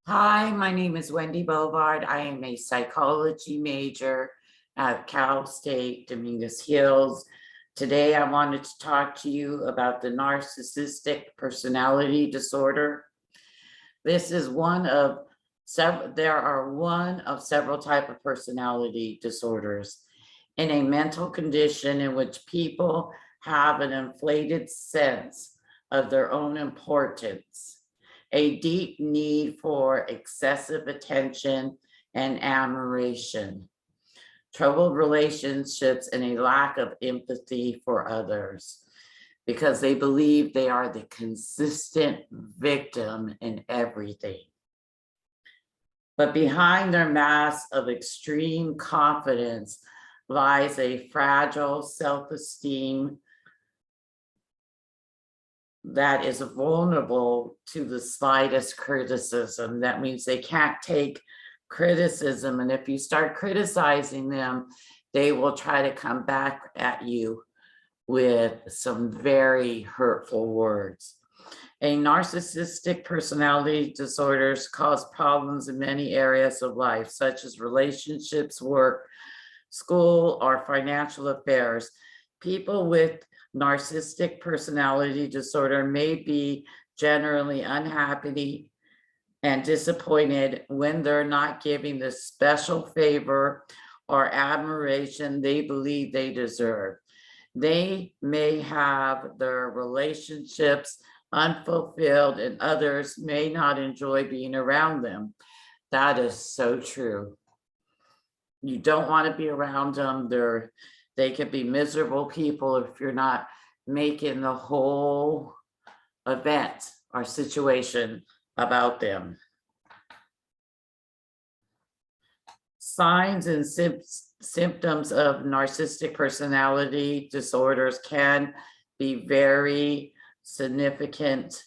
Hi, my name is Wendy Bovard. I am a psychology major at Cal State Dominguez Hills. Today, I wanted to talk to you about the narcissistic personality disorder. This is one of several, there are one of several types of personality disorders in a mental condition in which people have an inflated sense of their own importance, a deep need for excessive attention and admiration, troubled relationships, and a lack of empathy for others because they believe they are the consistent victim in everything. But behind their mask of extreme confidence lies a fragile self-esteem that is vulnerable to the slightest criticism. That means they can't take criticism. And if you start criticizing them, they will try to come back at you with some very hurtful words. A narcissistic personality disorders cause problems in many areas of life, such as relationships, work, school, or financial affairs. People with narcissistic personality disorder may be generally unhappy and disappointed when they're not giving the special favor or admiration they believe they deserve. They may have their relationships unfulfilled and others may not enjoy being around them. That is so true. You don't want to be around them. They could be miserable people if you're not making the whole event or situation about them. Signs and symptoms of narcissistic personality disorders can be very significant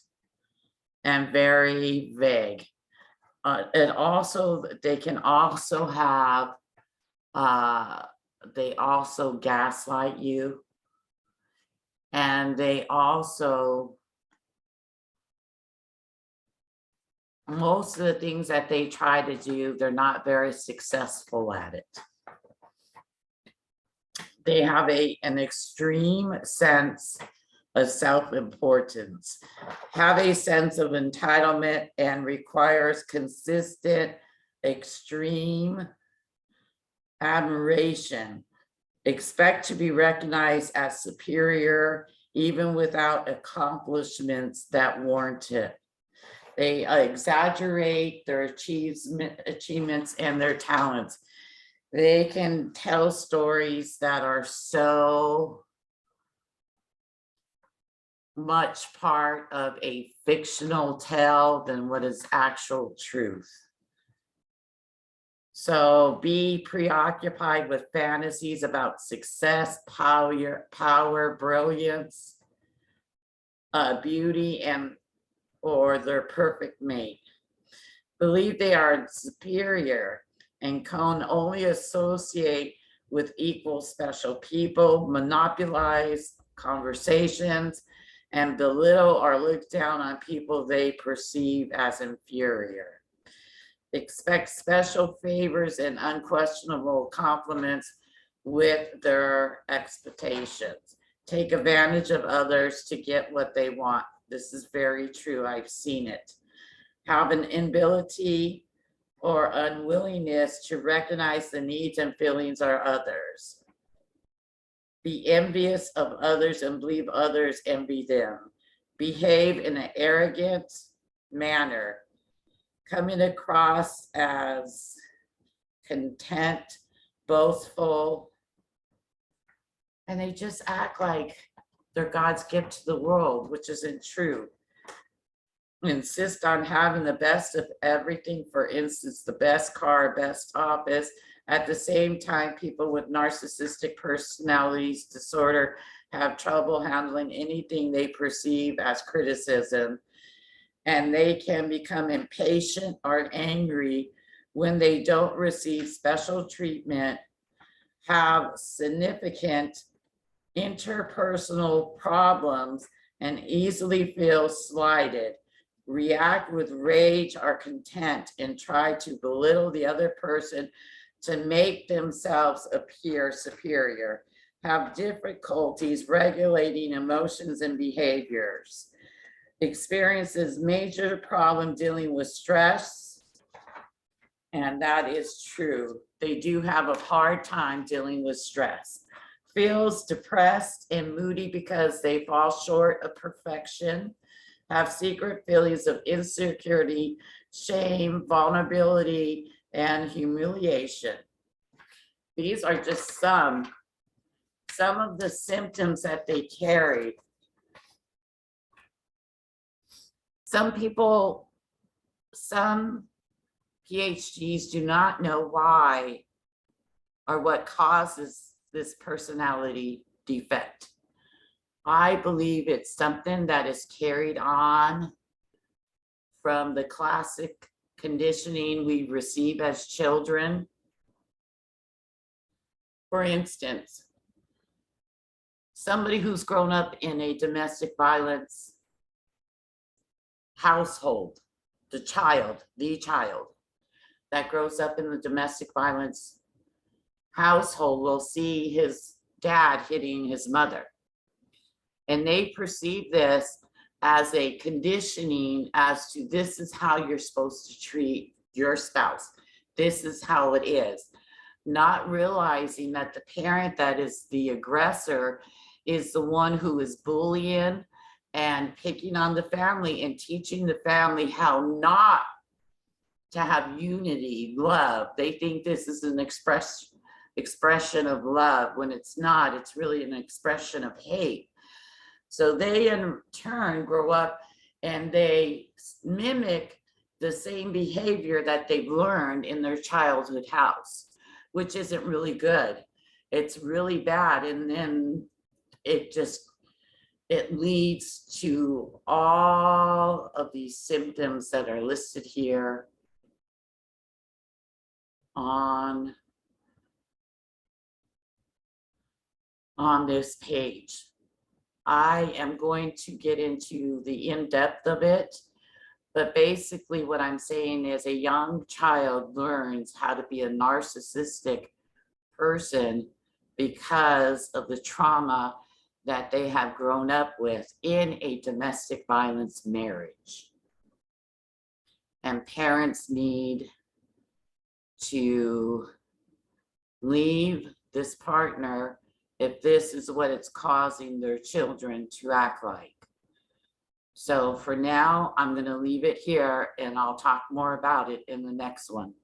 and very vague. And also, they can also have, they also gaslight you. And they also, most of the things that they try to do, they're not very successful at it. They have an extreme sense of self-importance, have a sense of entitlement, and requires consistent, extreme admiration, expect to be recognized as superior, even without accomplishments that warrant it. They exaggerate their achievements and their talents. They can tell stories that are so much part of a fictional tale than what is actual truth. So be preoccupied with fantasies about success, power, brilliance, beauty, or their perfect mate. Believe they are superior and can only associate with equal special people, monopolize conversations, and belittle or look down on people they perceive as inferior. Expect special favors and unquestionable compliments with their expectations. Take advantage of others to get what they want. This is very true. I've seen it. Have an inability or unwillingness to recognize the needs and feelings of others. Be envious of others and believe others envy them. Behave in an arrogant manner, coming across as content, boastful, and they just act like they're God's gift to the world, which isn't true. Insist on having the best of everything, for instance, the best car, best office. At the same time, people with narcissistic personality disorder have trouble handling anything they perceive as criticism, and they can become impatient or angry when they don't receive special treatment, have significant interpersonal problems, and easily feel slighted. react with rage or contempt, and try to belittle the other person to make themselves appear superior, have difficulties regulating emotions and behaviors, experiences major problem dealing with stress, and that is true. They do have a hard time dealing with stress. Feels depressed and moody because they fall short of perfection, have secret feelings of insecurity, shame, vulnerability, and humiliation. These are just some of the symptoms that they carry. Some people, some PhDs do not know why or what causes this personality defect. I believe it's something that is carried on from the classic conditioning we receive as children. For instance, somebody who's grown up in a domestic violence household, the child that grows up in the domestic violence household will see his dad hitting his mother. And they perceive this as a conditioning as to this is how you're supposed to treat your spouse. This is how it is. Not realizing that the parent that is the aggressor is the one who is bullying and picking on the family and teaching the family how not to have unity, love. They think this is an expression of love when it's not. It's really an expression of hate. So they in turn grow up and they mimic the same behavior that they've learned in their childhood house, which isn't really good. It's really bad. And then it leads to all of these symptoms that are listed here on this page. I am going to get into the in-depth of it, but basically what I'm saying is a young child learns how to be a narcissistic person because of the trauma that they have grown up with in a domestic violence marriage. And parents need to leave this partner if this is what it's causing their children to act like. So for now, I'm going to leave it here and I'll talk more about it in the next one.